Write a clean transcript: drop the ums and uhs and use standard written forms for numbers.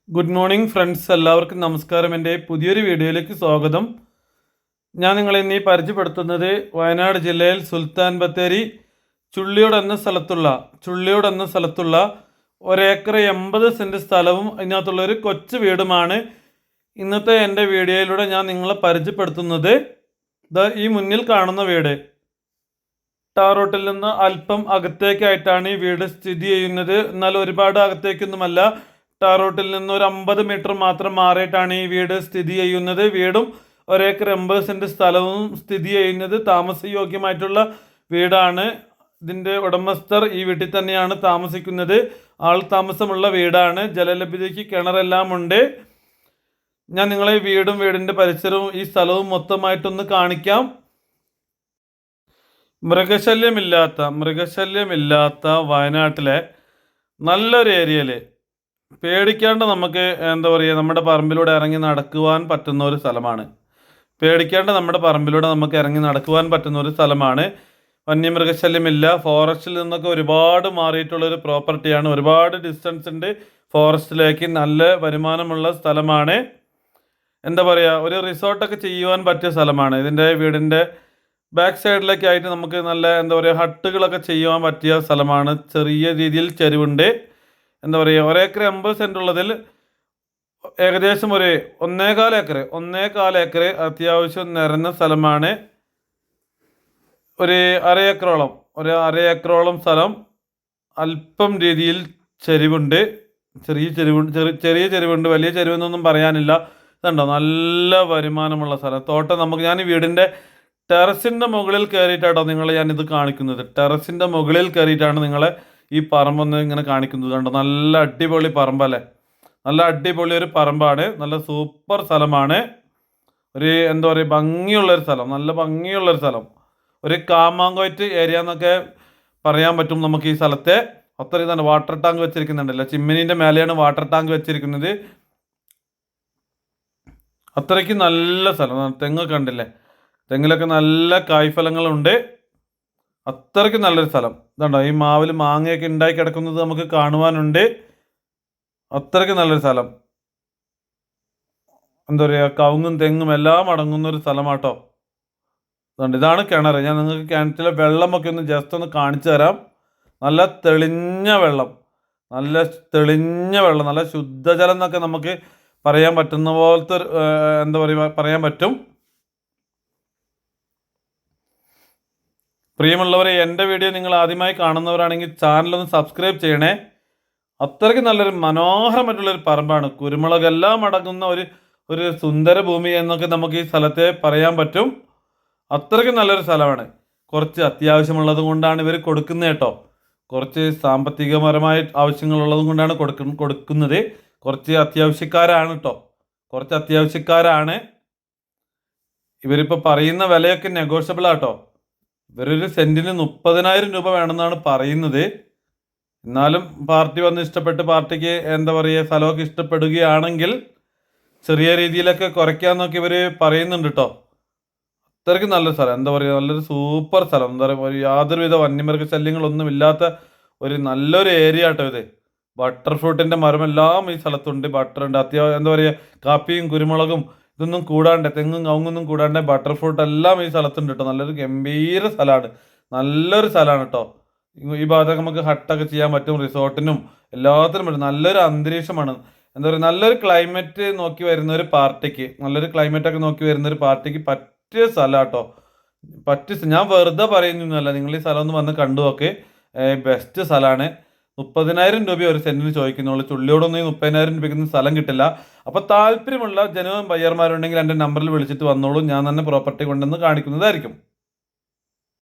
Good morning friends, എല്ലാവർക്കും നമസ്കാരം. എൻ്റെ പുതിയൊരു വീഡിയോയിലേക്ക് സ്വാഗതം. ഞാൻ നിങ്ങളെ ഇന്ന് പരിചയപ്പെടുത്തുന്നത് വയനാട് ജില്ലയിൽ സുൽത്താൻ ബത്തേരി ചുള്ളിയോട് എന്ന സ്ഥലത്തുള്ള ഒരേക്കർ 80 സെൻറ്റ് സ്ഥലവും അതിനകത്തുള്ളൊരു കൊച്ചു വീടുമാണ് ഇന്നത്തെ എൻ്റെ വീഡിയോയിലൂടെ ഞാൻ നിങ്ങളെ പരിചയപ്പെടുത്തുന്നത്. ഈ മുന്നിൽ കാണുന്ന വീട് ടാർ റോട്ടിൽ നിന്ന് അല്പം അകത്തേക്കായിട്ടാണ് ഈ വീട് സ്ഥിതി ചെയ്യുന്നത്. എന്നാൽ ഒരുപാട് അകത്തേക്കൊന്നുമല്ല, ടാർ റോട്ടിൽ നിന്ന് ഒരു 50 മീറ്റർ മാത്രം മാറിയിട്ടാണ് ഈ വീട് സ്ഥിതി ചെയ്യുന്നത്. വീടും ഒരേക്കർ 80 സെൻറ്റ് സ്ഥലവും സ്ഥിതി ചെയ്യുന്നത് താമസയോഗ്യമായിട്ടുള്ള വീടാണ്. ഇതിൻ്റെ ഉടമസ്ഥർ ഈ വീട്ടിൽ തന്നെയാണ് താമസിക്കുന്നത്. ആൾ താമസമുള്ള വീടാണ്. ജലലഭ്യതയ്ക്ക് കിണറെല്ലാം ഉണ്ട്. ഞാൻ നിങ്ങളെ വീടും വീടിൻ്റെ പരിസരവും ഈ സ്ഥലവും മൊത്തമായിട്ടൊന്ന് കാണിക്കാം. മൃഗശല്യമില്ലാത്ത വയനാട്ടിലെ നല്ലൊരു ഏരിയയിൽ പേടിക്കാണ്ട് നമുക്ക് നമ്മുടെ പറമ്പിലൂടെ ഇറങ്ങി നടക്കുവാൻ പറ്റുന്ന ഒരു സ്ഥലമാണ്. വന്യമൃഗശല്യമില്ല. ഫോറസ്റ്റിൽ നിന്നൊക്കെ ഒരുപാട് മാറിയിട്ടുള്ളൊരു പ്രോപ്പർട്ടിയാണ്. ഒരുപാട് ഡിസ്റ്റൻസ് ഉണ്ട് ഫോറസ്റ്റിലേക്ക്. നല്ല വരുമാനമുള്ള സ്ഥലമാണ്. ഒരു റിസോർട്ടൊക്കെ ചെയ്യുവാൻ പറ്റിയ സ്ഥലമാണ്. ഇതിൻ്റെ വീടിൻ്റെ ബാക്ക് സൈഡിലൊക്കെ ആയിട്ട് നമുക്ക് നല്ല ഹട്ടുകളൊക്കെ ചെയ്യുവാൻ പറ്റിയ സ്ഥലമാണ്. ചെറിയ രീതിയിൽ ചെരുവുണ്ട്. ഒരേക്കർ 80 സെൻറ്റ് ഉള്ളതിൽ ഏകദേശം ഒരു 1.25 ഏക്കർ അത്യാവശ്യം നിരന്ന സ്ഥലമാണ്. ഒരു അര ഏക്കറോളം സ്ഥലം അല്പം രീതിയിൽ ചെരിവുണ്ട്. ചെറിയ ചെരിവുണ്ട്, വലിയ ചെരിവെന്നൊന്നും പറയാനില്ല. ഇതുണ്ടോ, നല്ല വരുമാനമുള്ള സ്ഥലം. തോട്ടം ഞാൻ ഈ വീടിൻ്റെ ടെറസിൻ്റെ മുകളിൽ കയറിയിട്ടാട്ടോ നിങ്ങളെ ഞാനിത് കാണിക്കുന്നത്. ടെറസിൻ്റെ മുകളിൽ കയറിയിട്ടാണ് നിങ്ങളെ ഈ പറമ്പൊന്ന് ഇങ്ങനെ കാണിക്കുന്നത്. കണ്ടോ, നല്ല അടിപൊളി പറമ്പല്ലേ. നല്ല അടിപൊളി ഒരു പറമ്പാണ്. നല്ല സൂപ്പർ സ്ഥലമാണ്. ഒരു ഭംഗിയുള്ളൊരു സ്ഥലം, നല്ല ഭംഗിയുള്ളൊരു സ്ഥലം. ഒരു കാമാങ്കോയിട്ട് ഏരിയ എന്നൊക്കെ പറയാൻ പറ്റും നമുക്ക് ഈ സ്ഥലത്തെ. അത്രയും തന്നെ വാട്ടർ ടാങ്ക് വെച്ചിരിക്കുന്നുണ്ടല്ലോ, ചിമ്മിനീൻ്റെ മേലെയാണ് വാട്ടർ ടാങ്ക് വെച്ചിരിക്കുന്നത്. അത്രയ്ക്ക് നല്ല സ്ഥലം. തെങ്ങൊക്കെ ഉണ്ടല്ലേ, തെങ്ങിലൊക്കെ നല്ല കായ്ഫലങ്ങളുണ്ട്. അത്രയ്ക്ക് നല്ലൊരു സ്ഥലം. ഇതുണ്ടോ, ഈ മാവിൽ മാങ്ങയൊക്കെ ഉണ്ടായി കിടക്കുന്നത് നമുക്ക് കാണുവാനുണ്ട്. അത്രയ്ക്ക് നല്ലൊരു സ്ഥലം. കവുങ്ങും തെങ്ങും എല്ലാം അടങ്ങുന്ന ഒരു സ്ഥലമാട്ടോ. അതുകൊണ്ട് ഇതാണ് കിണർ. ഞാൻ നിങ്ങൾക്ക് കിണറ്റിലെ വെള്ളമൊക്കെ ഒന്ന് ജസ്റ്റ് ഒന്ന് കാണിച്ചു തരാം. നല്ല തെളിഞ്ഞ വെള്ളം, നല്ല ശുദ്ധജലം എന്നൊക്കെ നമുക്ക് പറയാൻ പറ്റുന്ന പോലത്തെ പറയാൻ പറ്റും. പ്രിയമുള്ളവരെ, എൻ്റെ വീഡിയോ നിങ്ങൾ ആദ്യമായി കാണുന്നവരാണെങ്കിൽ ചാനലൊന്ന് സബ്സ്ക്രൈബ് ചെയ്യണേ. അത്രയ്ക്ക് നല്ലൊരു മനോഹരമായിട്ടുള്ളൊരു പറമ്പാണ്. കുരുമുളകെല്ലാം അടങ്ങുന്ന ഒരു സുന്ദര ഭൂമി എന്നൊക്കെ നമുക്ക് ഈ സ്ഥലത്തെ പറയാൻ പറ്റും. അത്രയ്ക്ക് നല്ലൊരു സ്ഥലമാണ്. കുറച്ച് അത്യാവശ്യമുള്ളത് കൊണ്ടാണ് ഇവർ കൊടുക്കുന്നത് കേട്ടോ. കുറച്ച് സാമ്പത്തികപരമായ ആവശ്യങ്ങളുള്ളത് കൊണ്ടാണ് കൊടുക്കുന്നത്. കുറച്ച് അത്യാവശ്യക്കാരാണ്. ഇവരിപ്പോൾ പറയുന്ന വിലയൊക്കെ നെഗോഷ്യബിൾ ആട്ടോ. ഇവരൊരു സെൻറ്റിന് 30,000 രൂപ വേണമെന്നാണ് പറയുന്നത്. എന്നാലും പാർട്ടി വന്ന് ഇഷ്ടപ്പെട്ട് പാർട്ടിക്ക് സ്ഥലമൊക്കെ ഇഷ്ടപ്പെടുകയാണെങ്കിൽ ചെറിയ രീതിയിലൊക്കെ കുറയ്ക്കാമെന്നൊക്കെ ഇവർ പറയുന്നുണ്ട് കേട്ടോ. അത്രയ്ക്ക് നല്ലൊരു സ്ഥലം. നല്ലൊരു സൂപ്പർ സ്ഥലം. യാതൊരുവിധ വന്യമൃഗശല്യങ്ങളൊന്നും ഇല്ലാത്ത ഒരു നല്ലൊരു ഏരിയ ആട്ടോ ഇത്. ബട്ടർ ഫ്രൂട്ടിൻ്റെ മരമെല്ലാം ഈ സ്ഥലത്തുണ്ട്. ബട്ടറുണ്ട്. കാപ്പിയും കുരുമുളകും ഇതൊന്നും കൂടാണ്ട്, തെങ്ങും കവുങ്ങൊന്നും കൂടാണ്ട് ബട്ടർ ഫ്രൂട്ട് എല്ലാം ഈ സ്ഥലത്തുണ്ട് കേട്ടോ. നല്ലൊരു ഗംഭീര സ്ഥലമാണ്. നല്ലൊരു സ്ഥലമാണ് കേട്ടോ. ഈ ഭാഗത്തൊക്കെ നമുക്ക് ഹട്ടൊക്കെ ചെയ്യാൻ പറ്റും. റിസോർട്ടിനും എല്ലാത്തിനും പറ്റും. നല്ലൊരു അന്തരീക്ഷമാണ്. നല്ലൊരു ക്ലൈമറ്റ് നോക്കി വരുന്ന ഒരു പാർട്ടിക്ക്, പറ്റിയ സ്ഥലം കേട്ടോ. ഞാൻ വെറുതെ പറയുന്നൊന്നുമല്ല. നിങ്ങൾ ഈ സ്ഥലം ഒന്ന് വന്ന് കണ്ടു നോക്ക്. ബെസ്റ്റ് സ്ഥലമാണ്. 30,000 രൂപ ഒരു സെൻറ്റിന് ചോദിക്കുന്നുള്ളൂ. ചുള്ളിയോടൊന്നും 30,000 രൂപയ്ക്കൊന്നും സ്ഥലം കിട്ടില്ല. അപ്പോൾ താല്പര്യമുള്ള ജനുവൻ ബയ്യർമാരുണ്ടെങ്കിൽ എൻ്റെ നമ്പറിൽ വിളിച്ചിട്ട് വന്നോളൂ. ഞാൻ തന്നെ പ്രോപ്പർട്ടി കൊണ്ടുവന്ന് കാണിക്കുന്നതായിരിക്കും.